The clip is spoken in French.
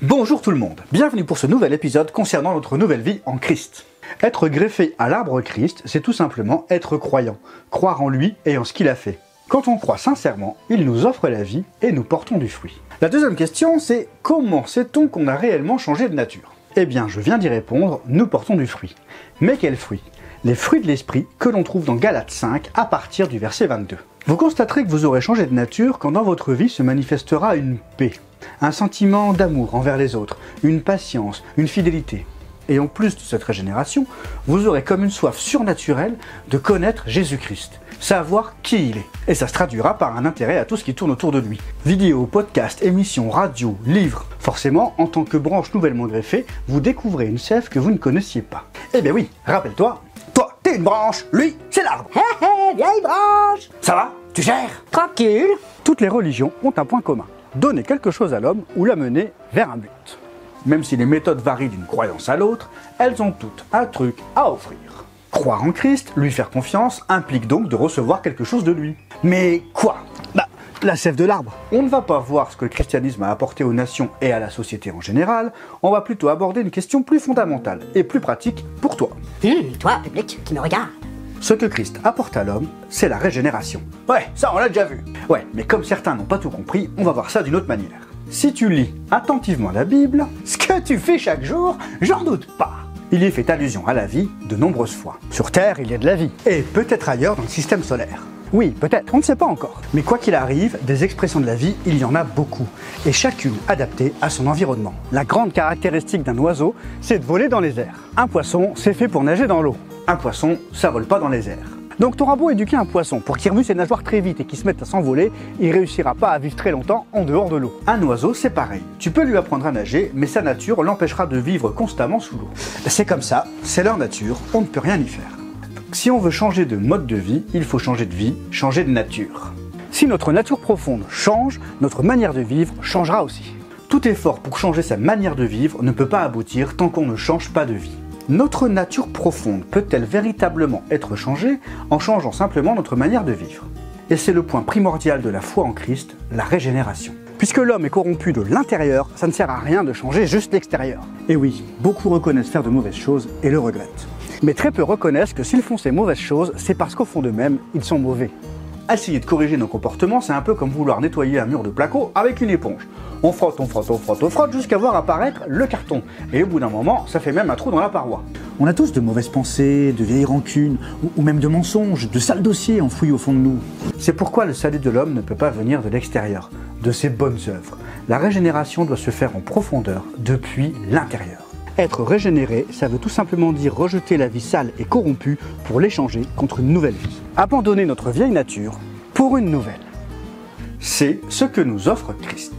Bonjour tout le monde, bienvenue pour ce nouvel épisode concernant notre nouvelle vie en Christ. Être greffé à l'arbre Christ, c'est tout simplement être croyant, croire en lui et en ce qu'il a fait. Quand on croit sincèrement, il nous offre la vie et nous portons du fruit. La deuxième question, c'est comment sait-on qu'on a réellement changé de nature? Eh bien, je viens d'y répondre, nous portons du fruit. Mais quel fruit? Les fruits de l'esprit que l'on trouve dans Galates 5 à partir du verset 22. Vous constaterez que vous aurez changé de nature quand dans votre vie se manifestera une paix, un sentiment d'amour envers les autres, une patience, une fidélité. Et en plus de cette régénération, vous aurez comme une soif surnaturelle de connaître Jésus-Christ, savoir qui il est. Et ça se traduira par un intérêt à tout ce qui tourne autour de lui. Vidéos, podcasts, émissions, radio, livres. Forcément, en tant que branche nouvellement greffée, vous découvrez une sève que vous ne connaissiez pas. Eh bien oui, rappelle-toi, toi, t'es une branche, lui, c'est l'arbre. Hé hé, vieille branche! Ça va? Tu gères? Tranquille! Toutes les religions ont un point commun, donner quelque chose à l'homme ou l'amener vers un but. Même si les méthodes varient d'une croyance à l'autre, elles ont toutes un truc à offrir. Croire en Christ, lui faire confiance, implique donc de recevoir quelque chose de lui. Mais quoi? La sève de l'arbre. On ne va pas voir ce que le christianisme a apporté aux nations et à la société en général, on va plutôt aborder une question plus fondamentale et plus pratique pour toi. Toi, public, qui me regarde. Ce que Christ apporte à l'homme, c'est la régénération. Ouais, ça on l'a déjà vu. Ouais, mais comme certains n'ont pas tout compris, on va voir ça d'une autre manière. Si tu lis attentivement la Bible, ce que tu fais chaque jour, j'en doute pas. Il y fait allusion à la vie de nombreuses fois. Sur Terre, il y a de la vie. Et peut-être ailleurs dans le système solaire. Oui, peut-être, on ne sait pas encore. Mais quoi qu'il arrive, des expressions de la vie, il y en a beaucoup. Et chacune adaptée à son environnement. La grande caractéristique d'un oiseau, c'est de voler dans les airs. Un poisson, c'est fait pour nager dans l'eau. Un poisson, ça vole pas dans les airs. Donc t'auras beau éduquer un poisson pour qu'il remue ses nageoires très vite et qu'il se mette à s'envoler, il réussira pas à vivre très longtemps en dehors de l'eau. Un oiseau, c'est pareil. Tu peux lui apprendre à nager, mais sa nature l'empêchera de vivre constamment sous l'eau. C'est comme ça, c'est leur nature, on ne peut rien y faire. Si on veut changer de mode de vie, il faut changer de vie, changer de nature. Si notre nature profonde change, notre manière de vivre changera aussi. Tout effort pour changer sa manière de vivre ne peut pas aboutir tant qu'on ne change pas de vie. Notre nature profonde peut-elle véritablement être changée en changeant simplement notre manière de vivre? Et c'est le point primordial de la foi en Christ, la régénération. Puisque l'homme est corrompu de l'intérieur, ça ne sert à rien de changer juste l'extérieur. Et oui, beaucoup reconnaissent faire de mauvaises choses et le regrettent. Mais très peu reconnaissent que s'ils font ces mauvaises choses, c'est parce qu'au fond d'eux-mêmes, ils sont mauvais. Essayer de corriger nos comportements, c'est un peu comme vouloir nettoyer un mur de placo avec une éponge. On frotte, on frotte, on frotte, on frotte jusqu'à voir apparaître le carton. Et au bout d'un moment, ça fait même un trou dans la paroi. On a tous de mauvaises pensées, de vieilles rancunes, ou même de mensonges, de sales dossiers enfouis au fond de nous. C'est pourquoi le salut de l'homme ne peut pas venir de l'extérieur, de ses bonnes œuvres. La régénération doit se faire en profondeur, depuis l'intérieur. Être régénéré, ça veut tout simplement dire rejeter la vie sale et corrompue pour l'échanger contre une nouvelle vie. Abandonner notre vieille nature pour une nouvelle. C'est ce que nous offre Christ.